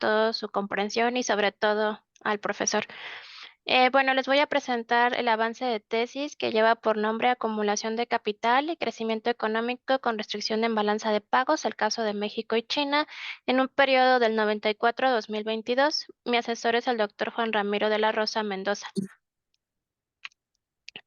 toda su comprensión y sobre todo al profesor. Bueno, les voy a presentar el avance de tesis que lleva por nombre Acumulación de capital y crecimiento económico con restricción en balanza de pagos, el caso de México y China, en un periodo del 94 a 2022. Mi asesor es el doctor Juan Ramiro de la Rosa Mendoza.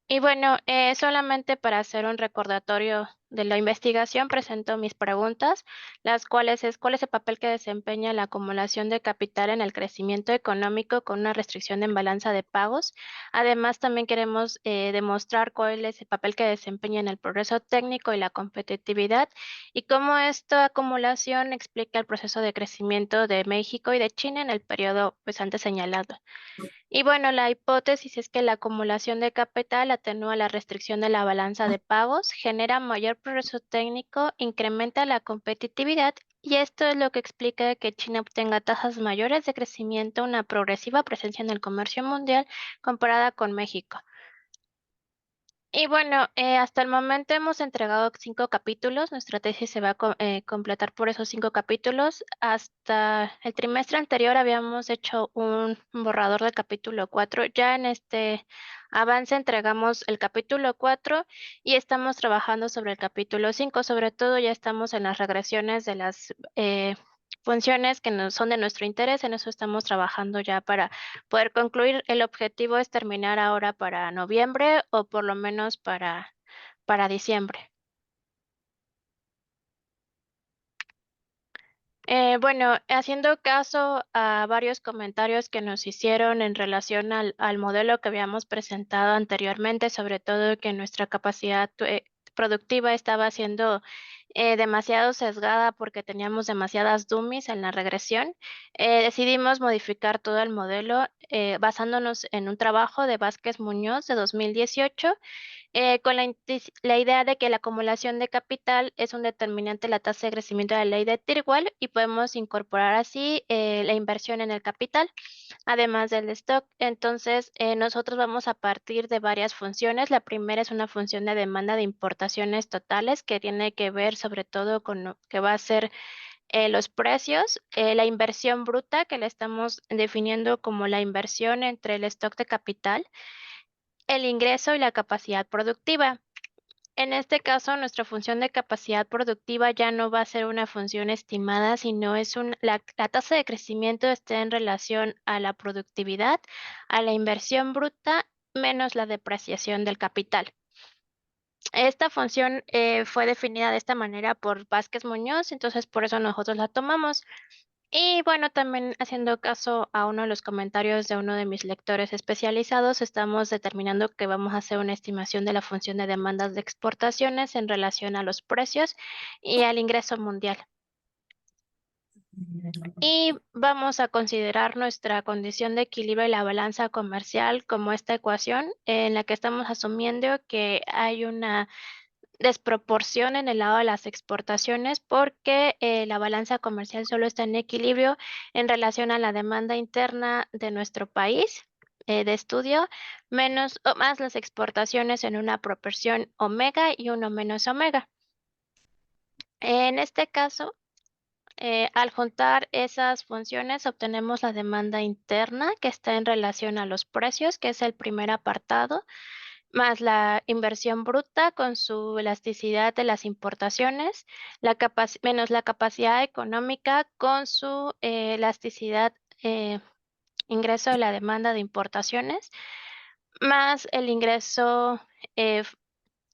Y bueno, solamente para hacer un recordatorio de la investigación, presento mis preguntas, las cuales es cuál es el papel que desempeña la acumulación de capital en el crecimiento económico con una restricción en balanza de pagos. Además, también queremos demostrar cuál es el papel que desempeña en el progreso técnico y la competitividad y cómo esta acumulación explica el proceso de crecimiento de México y de China en el periodo pues antes señalado. Y bueno, la hipótesis es que la acumulación de capital atenúa la restricción de la balanza de pagos, genera mayor progreso técnico, incrementa la competitividad y esto es lo que explica que China obtenga tasas mayores de crecimiento, una progresiva presencia en el comercio mundial comparada con México. Y bueno, hasta el momento hemos entregado 5 capítulos. Nuestra tesis se va a completar por esos 5 capítulos. Hasta el trimestre anterior habíamos hecho un borrador del capítulo 4. Ya en este avance entregamos el capítulo 4 y estamos trabajando sobre el capítulo 5. Sobre todo ya estamos en las regresiones de las funciones que son de nuestro interés. En eso estamos trabajando ya para poder concluir. El objetivo es terminar ahora para noviembre o por lo menos para diciembre. Bueno, haciendo caso a varios comentarios que nos hicieron en relación al modelo que habíamos presentado anteriormente, sobre todo que nuestra capacidad productiva estaba siendo demasiado sesgada porque teníamos demasiadas dummies en la regresión, decidimos modificar todo el modelo basándonos en un trabajo de Vázquez Muñoz de 2018 con la idea de que la acumulación de capital es un determinante de la tasa de crecimiento de la ley de Tirwell y podemos incorporar así la inversión en el capital, además del stock. Entonces, nosotros vamos a partir de varias funciones. La primera es una función de demanda de importaciones totales que tiene que ver sobre todo con lo que va a ser los precios, la inversión bruta que la estamos definiendo como la inversión entre el stock de capital, el ingreso y la capacidad productiva. En este caso, nuestra función de capacidad productiva ya no va a ser una función estimada, sino la tasa de crecimiento está en relación a la productividad, a la inversión bruta, menos la depreciación del capital. Esta función fue definida de esta manera por Vázquez Muñoz, entonces por eso nosotros la tomamos. Y bueno, también haciendo caso a uno de los comentarios de uno de mis lectores especializados, estamos determinando que vamos a hacer una estimación de la función de demandas de exportaciones en relación a los precios y al ingreso mundial. Y vamos a considerar nuestra condición de equilibrio y la balanza comercial como esta ecuación en la que estamos asumiendo que hay una desproporción en el lado de las exportaciones porque la balanza comercial solo está en equilibrio en relación a la demanda interna de nuestro país de estudio, menos o más las exportaciones en una proporción omega y uno menos omega. En este caso, al juntar esas funciones obtenemos la demanda interna que está en relación a los precios, que es el primer apartado, más la inversión bruta con su elasticidad de las importaciones, menos la capacidad económica con su elasticidad, ingreso de la demanda de importaciones, más eh,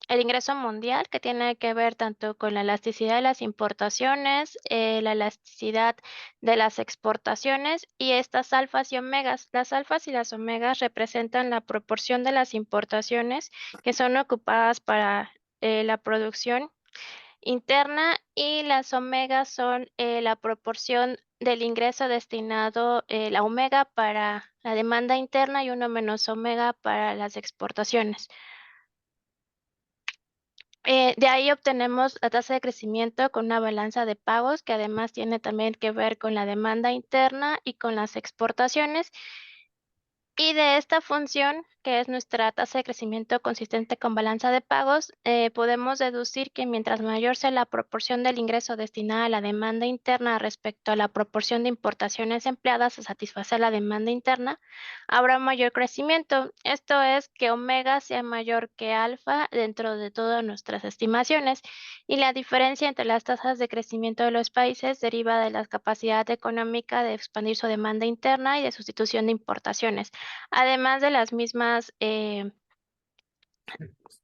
el ingreso mundial que tiene que ver tanto con la elasticidad de las importaciones, la elasticidad de las exportaciones y estas alfas y omegas. Las alfas y las omegas representan la proporción de las importaciones que son ocupadas para la producción interna y las omegas son la proporción del ingreso destinado, la omega para la demanda interna y uno menos omega para las exportaciones. De ahí obtenemos la tasa de crecimiento con una balanza de pagos que además tiene también que ver con la demanda interna y con las exportaciones. Y de esta función que es nuestra tasa de crecimiento consistente con balanza de pagos, podemos deducir que mientras mayor sea la proporción del ingreso destinada a la demanda interna respecto a la proporción de importaciones empleadas a satisfacer la demanda interna, habrá mayor crecimiento. Esto es que omega sea mayor que alfa dentro de todas nuestras estimaciones, y la diferencia entre las tasas de crecimiento de los países deriva de la capacidad económica de expandir su demanda interna y de sustitución de importaciones, además de las mismas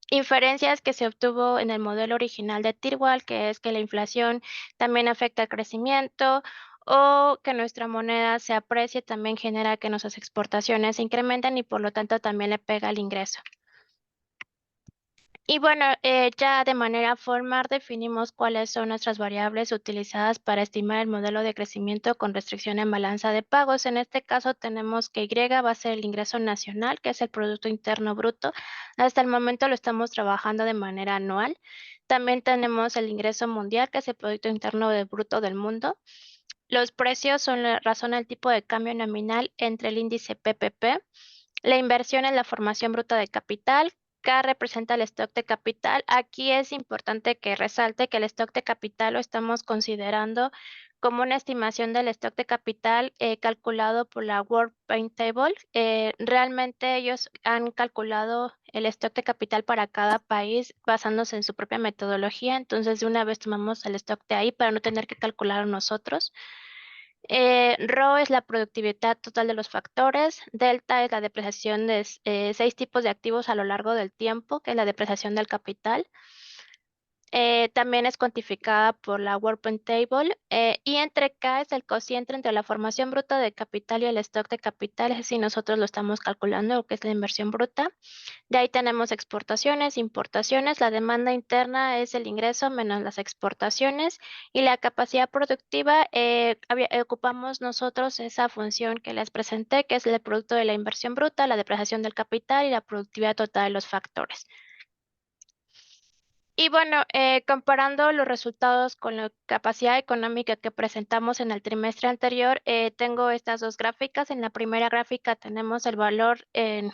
inferencias que se obtuvo en el modelo original de Tirwell, que es que la inflación también afecta el crecimiento, o que nuestra moneda se aprecie también genera que nuestras exportaciones se incrementen y por lo tanto también le pega al ingreso. Y bueno, ya de manera formal definimos cuáles son nuestras variables utilizadas para estimar el modelo de crecimiento con restricción en balanza de pagos. En este caso tenemos que Y va a ser el ingreso nacional, que es el Producto Interno Bruto. Hasta el momento lo estamos trabajando de manera anual. También tenemos el ingreso mundial, que es el Producto Interno Bruto del mundo. Los precios son la razón al tipo de cambio nominal entre el índice PPP. La inversión es la formación bruta de capital. K representa el stock de capital. Aquí es importante que resalte que el stock de capital lo estamos considerando como una estimación del stock de capital calculado por la World Bank Table. Realmente ellos han calculado el stock de capital para cada país basándose en su propia metodología. Entonces, de una vez tomamos el stock de ahí para no tener que calcularlo nosotros. Rho es la productividad total de los factores. Delta es la depreciación de 6 tipos de activos a lo largo del tiempo, que es la depreciación del capital. También es cuantificada por la Workbench Table. Y entre K es el cociente entre la formación bruta de capital y el stock de capital, es decir, nosotros lo estamos calculando, que es la inversión bruta. De ahí tenemos exportaciones, importaciones. La demanda interna es el ingreso menos las exportaciones, y la capacidad productiva, ocupamos nosotros esa función que les presenté, que es el producto de la inversión bruta, la depreciación del capital y la productividad total de los factores. Y bueno, comparando los resultados con la capacidad económica que presentamos en el trimestre anterior, tengo estas dos gráficas. En la primera gráfica tenemos el valor en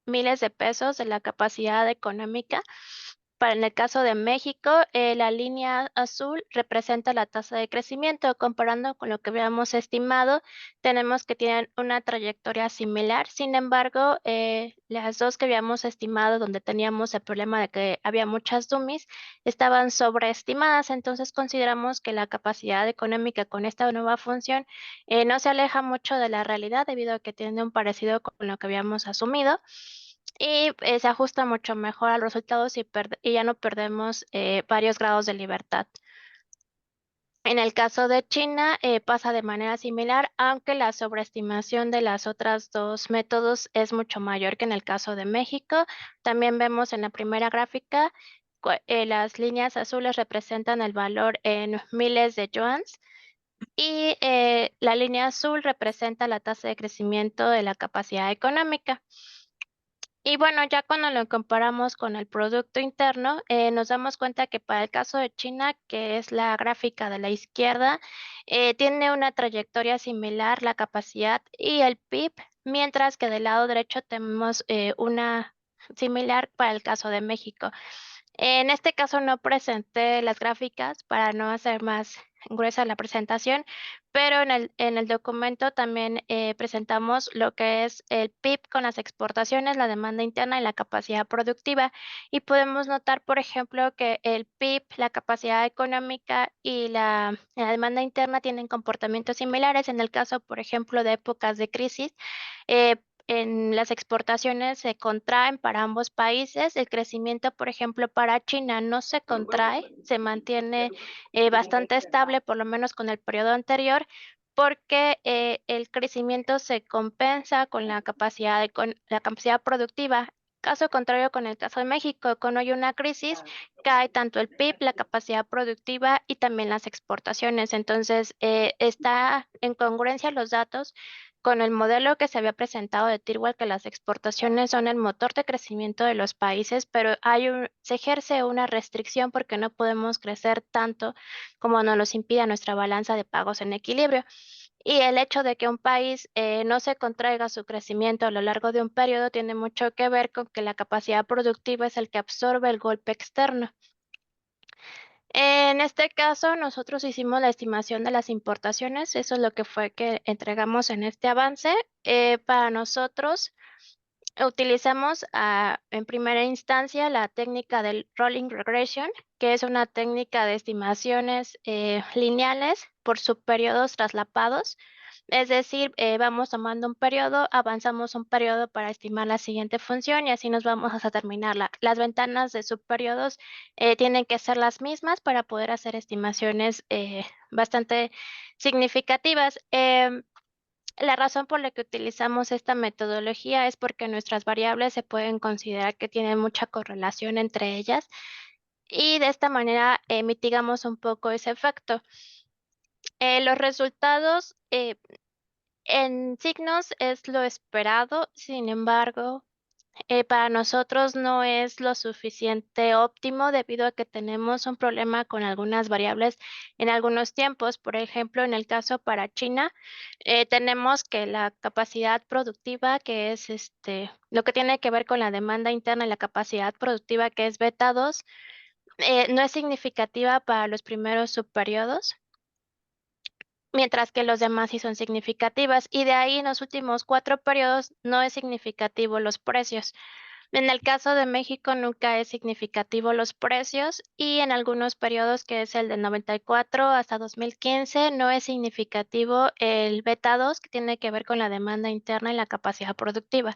miles de pesos de la capacidad económica. Para en el caso de México, la línea azul representa la tasa de crecimiento. Comparando con lo que habíamos estimado, tenemos que tienen una trayectoria similar. Sin embargo, las dos que habíamos estimado, donde teníamos el problema de que había muchas dummies, estaban sobreestimadas. Entonces consideramos que la capacidad económica con esta nueva función no se aleja mucho de la realidad, debido a que tiene un parecido con lo que habíamos asumido, y se ajusta mucho mejor a los resultados, y ya no perdemos varios grados de libertad. En el caso de China, pasa de manera similar, aunque la sobreestimación de las otras dos métodos es mucho mayor que en el caso de México. También vemos en la primera gráfica, las líneas azules representan el valor en miles de yuans, y la línea azul representa la tasa de crecimiento de la capacidad económica. Y bueno, ya cuando lo comparamos con el Producto Interno, nos damos cuenta que para el caso de China, que es la gráfica de la izquierda, tiene una trayectoria similar la capacidad y el PIB, mientras que del lado derecho tenemos una similar para el caso de México. En este caso no presenté las gráficas para no hacer más gruesa la presentación, pero en el documento también presentamos lo que es el PIB con las exportaciones, la demanda interna y la capacidad productiva. Y podemos notar, por ejemplo, que el PIB, la capacidad económica y la demanda interna tienen comportamientos similares. En el caso, por ejemplo, de épocas de crisis, eh, en las exportaciones se contraen para ambos países. El crecimiento, por ejemplo, para China no se contrae, se mantiene bastante estable, por lo menos con el periodo anterior, porque el crecimiento se compensa con la capacidad productiva. Caso contrario con el caso de México, cuando hay una crisis, cae tanto el PIB, la capacidad productiva y también las exportaciones. Entonces, está en congruencia los datos con el modelo que se había presentado de Tirwell, que las exportaciones son el motor de crecimiento de los países, pero se ejerce una restricción porque no podemos crecer tanto como nos los impide nuestra balanza de pagos en equilibrio. Y el hecho de que un país no se contraiga su crecimiento a lo largo de un periodo tiene mucho que ver con que la capacidad productiva es el que absorbe el golpe externo. En este caso, nosotros hicimos la estimación de las importaciones, eso es lo que fue que entregamos en este avance. Para nosotros, utilizamos en primera instancia la técnica del rolling regression, que es una técnica de estimaciones lineales por subperiodos traslapados. Es decir, vamos tomando un periodo, avanzamos un periodo para estimar la siguiente función y así nos vamos hasta terminarla. Las ventanas de subperiodos tienen que ser las mismas para poder hacer estimaciones bastante significativas. La razón por la que utilizamos esta metodología es porque nuestras variables se pueden considerar que tienen mucha correlación entre ellas y de esta manera mitigamos un poco ese efecto. Los resultados en signos es lo esperado, sin embargo, para nosotros no es lo suficiente óptimo debido a que tenemos un problema con algunas variables en algunos tiempos. Por ejemplo, en el caso para China, tenemos que la capacidad productiva, que es lo que tiene que ver con la demanda interna y la capacidad productiva, que es beta 2, no es significativa para los primeros subperiodos, mientras que los demás sí son significativas. Y de ahí en los últimos 4 periodos no es significativo los precios. En el caso de México nunca es significativo los precios y en algunos periodos, que es el de 94 hasta 2015, no es significativo el beta 2, que tiene que ver con la demanda interna y la capacidad productiva,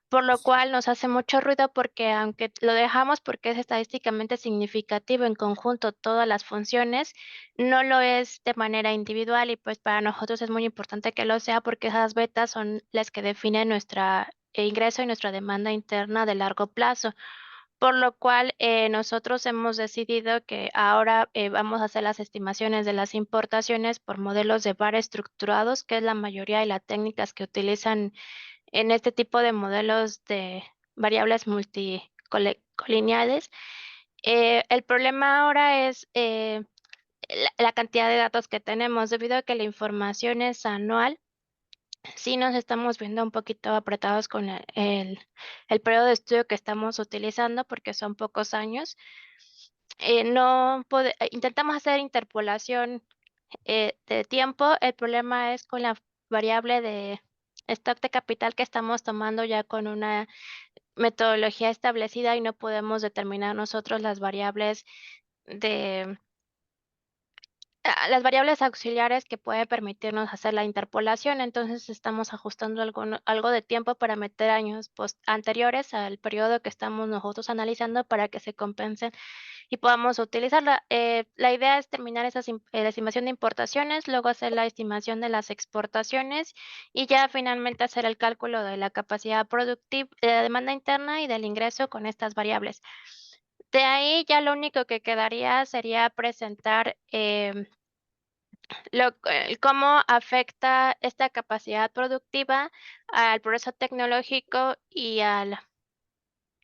por lo cual nos hace mucho ruido porque aunque lo dejamos porque es estadísticamente significativo en conjunto todas las funciones, no lo es de manera individual y pues para nosotros es muy importante que lo sea porque esas betas son las que definen nuestra ingreso y nuestra demanda interna de largo plazo. Por lo cual, nosotros hemos decidido que ahora vamos a hacer las estimaciones de las importaciones por modelos de VAR estructurados, que es la mayoría de las técnicas que utilizan en este tipo de modelos de variables multicolineales. El problema ahora es la cantidad de datos que tenemos, debido a que la información es anual. Sí nos estamos viendo un poquito apretados con el periodo de estudio que estamos utilizando porque son pocos años. No intentamos hacer interpolación de tiempo. El problema es con la variable de stock de capital que estamos tomando ya con una metodología establecida y no podemos determinar nosotros las variables de las variables auxiliares que pueden permitirnos hacer la interpolación. Entonces estamos ajustando algo de tiempo para meter años anteriores al periodo que estamos nosotros analizando para que se compensen y podamos utilizarla. La idea es terminar la estimación de importaciones, luego hacer la estimación de las exportaciones y ya finalmente hacer el cálculo de la capacidad productiva, de la demanda interna y del ingreso con estas variables. De ahí ya lo único que quedaría sería presentar cómo afecta esta capacidad productiva al progreso tecnológico y a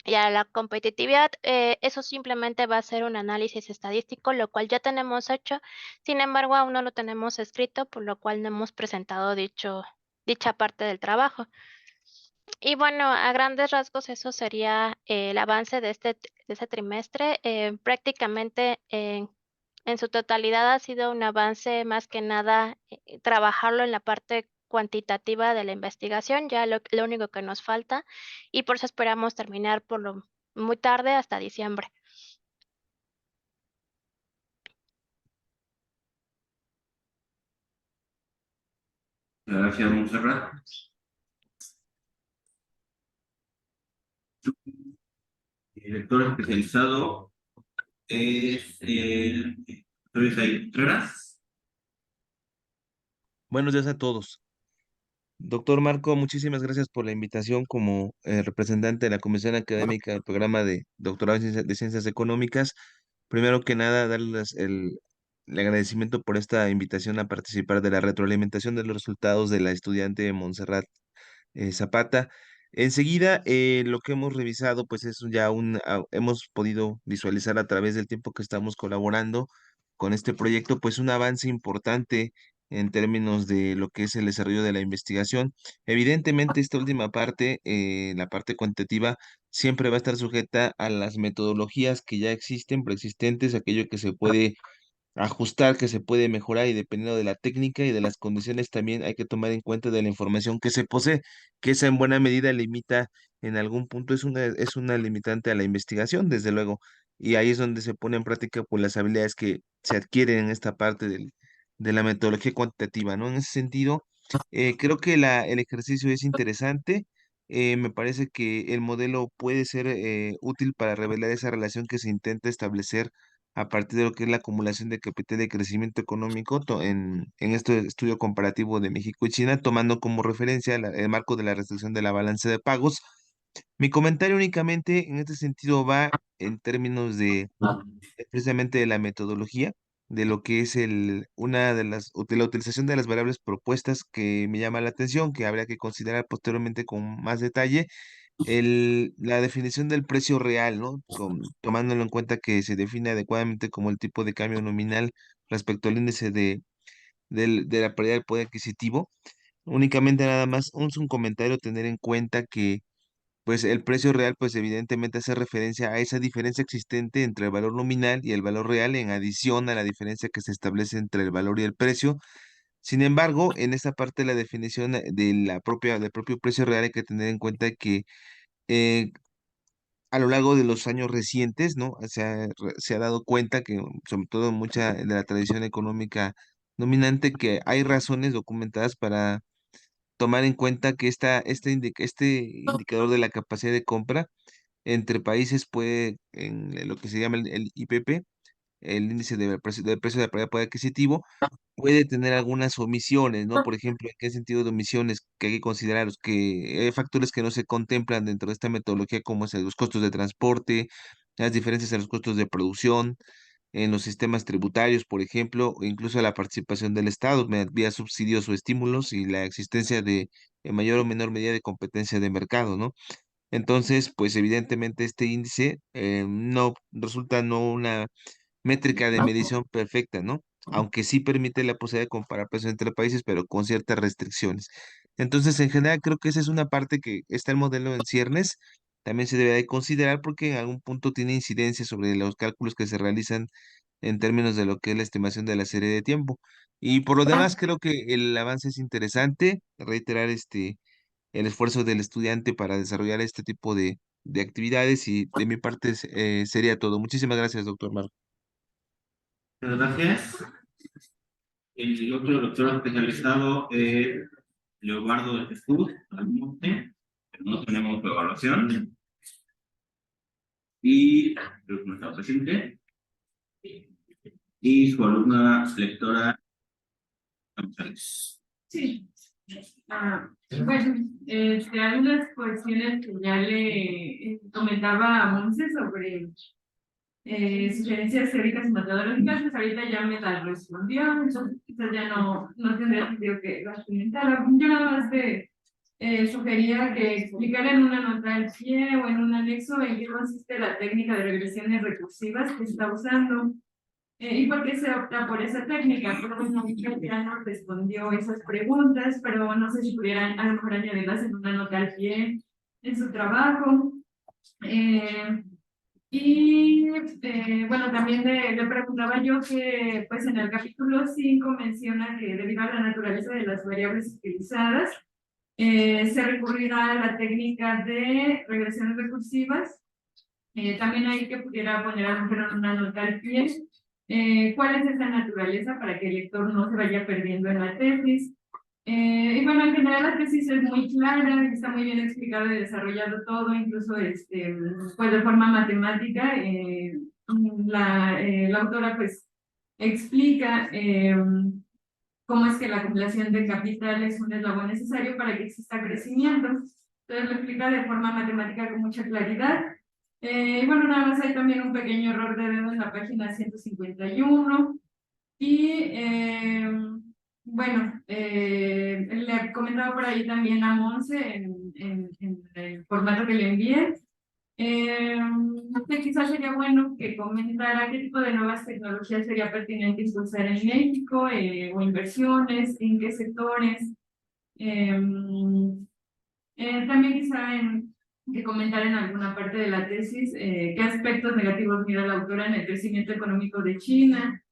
la competitividad. Eso simplemente va a ser un análisis estadístico, lo cual ya tenemos hecho. Sin embargo, aún no lo tenemos escrito, por lo cual no hemos presentado dicha parte del trabajo. Y bueno, a grandes rasgos eso sería el avance de este trimestre. Prácticamente en su totalidad ha sido un avance más que nada trabajarlo en la parte cuantitativa de la investigación, ya lo único que nos falta, y por eso esperamos terminar por lo muy tarde hasta diciembre. Gracias, Montserrat. Director especializado es el Luis Contreras. Buenos días a todos. Doctor Marco, muchísimas gracias por la invitación como representante de la Comisión Académica del programa de doctorado de Ciencias Económicas. Primero que nada, darles el agradecimiento por esta invitación a participar de la retroalimentación de los resultados de la estudiante Montserrat Zapata. Enseguida, lo que hemos revisado, pues es ya hemos podido visualizar a través del tiempo que estamos colaborando con este proyecto, pues un avance importante en términos de lo que es el desarrollo de la investigación. Evidentemente, esta última parte, la parte cuantitativa, siempre va a estar sujeta a las metodologías que ya existen, preexistentes, aquello que se puede ajustar, que se puede mejorar y dependiendo de la técnica y de las condiciones también hay que tomar en cuenta de la información que se posee, que esa en buena medida limita en algún punto, es una limitante a la investigación, desde luego, y ahí es donde se pone en práctica pues las habilidades que se adquieren en esta parte de la metodología cuantitativa, ¿no? En ese sentido, creo que el ejercicio es interesante. Me parece que el modelo puede ser útil para revelar esa relación que se intenta establecer a partir de lo que es la acumulación de capital de crecimiento económico en este estudio comparativo de México y China, tomando como referencia el marco de la restricción de la balanza de pagos. Mi comentario únicamente en este sentido va en términos de precisamente de la metodología, de lo que es una de la utilización de las variables propuestas que me llama la atención, que habría que considerar posteriormente con más detalle la definición del precio real, ¿no? Tomándolo en cuenta que se define adecuadamente como el tipo de cambio nominal respecto al índice de la paridad del poder adquisitivo. Únicamente nada más un comentario tener en cuenta que pues el precio real pues evidentemente hace referencia a esa diferencia existente entre el valor nominal y el valor real en adición a la diferencia que se establece entre el valor y el precio. Sin embargo, en esta parte de la definición del propio precio real hay que tener en cuenta que eh, a lo largo de los años recientes, ¿no? Se ha dado cuenta que, sobre todo en mucha de la tradición económica dominante, que hay razones documentadas para tomar en cuenta que este indicador de la capacidad de compra entre países puede, en lo que se llama el IPP, el índice del precio de la poder adquisitivo, puede tener algunas omisiones, ¿no? Por ejemplo, ¿en qué sentido de omisiones que hay que considerar? Que hay factores que no se contemplan dentro de esta metodología, como es los costos de transporte, las diferencias en los costos de producción, en los sistemas tributarios, por ejemplo, o incluso la participación del Estado vía subsidios o estímulos y la existencia en mayor o menor medida, de competencia de mercado, ¿no? Entonces, pues evidentemente este índice no resulta no una métrica de medición perfecta, ¿no? Aunque sí permite la posibilidad de comparar precios entre países, pero con ciertas restricciones. Entonces, en general, creo que esa es una parte que está el modelo en ciernes. También se debe de considerar porque en algún punto tiene incidencia sobre los cálculos que se realizan en términos de lo que es la estimación de la serie de tiempo. Y por lo demás, creo que el avance es interesante. Reiterar el esfuerzo del estudiante para desarrollar este tipo de actividades y de mi parte sería todo. Muchísimas gracias, doctor Marco. Muchas gracias. El otro doctor especializado es Leobardo de Jesús Almonte, pero no tenemos su evaluación. Y creo que no está presente. Y su alumna lectora González. Sí. Bueno, algunas cuestiones que ya le comentaba a Monse sobre sugerencias teóricas y metodológicas, pues ahorita ya me las respondió, entonces quizás ya no tendría sentido que las comentara. Yo nada más sugería que explicara en una nota al pie o en un anexo en qué consiste la técnica de regresiones recursivas que está usando. ¿Y por qué se opta por esa técnica? Porque bueno, ya nos respondió esas preguntas, pero no sé si pudieran a lo mejor añadirlas en una nota al pie en su trabajo. Bueno, también le preguntaba yo que pues en el capítulo 5 menciona que debido a la naturaleza de las variables utilizadas, se recurrirá a la técnica de regresiones recursivas. También hay que pudiera poner a lo mejor una nota al pie. ¿Cuál es esa naturaleza para que el lector no se vaya perdiendo en la tesis? Y bueno, en general la tesis es muy clara, está muy bien explicado y desarrollado todo, incluso pues de forma matemática. La autora pues explica cómo es que la acumulación de capital es un eslabón necesario para que exista crecimiento. Entonces lo explica de forma matemática con mucha claridad. Y bueno, nada más hay también un pequeño error de dedo en la página 151. Bueno, le comentaba por ahí también a Monse en el formato que le envié, Quizás sería bueno que comentara qué tipo de nuevas tecnologías sería pertinente impulsar en México, o inversiones, en qué sectores. También quizá que comentar en alguna parte de la tesis qué aspectos negativos mira la autora en el crecimiento económico de China,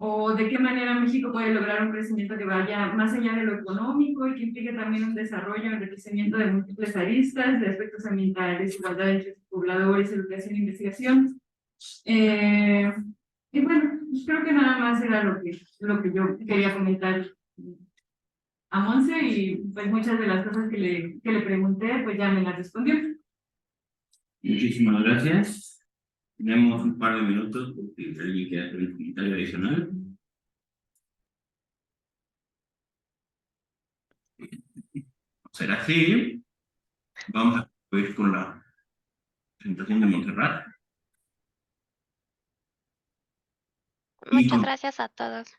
o de qué manera México puede lograr un crecimiento que vaya más allá de lo económico y que implique también un desarrollo, enriquecimiento de múltiples aristas, de aspectos ambientales, igualdad entre pobladores, educación e investigación. Y bueno, pues creo que nada más era lo que yo quería comentar a Monse, y pues muchas de las cosas que le pregunté, pues ya me las respondió. Muchísimas gracias. Tenemos un par de minutos porque alguien quiere hacer un comentario adicional. Será así. Vamos a ir con la presentación de Montserrat. Muchas gracias a todos.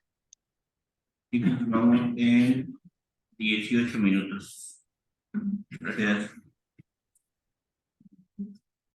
Y continuamos en 18 minutos. Gracias.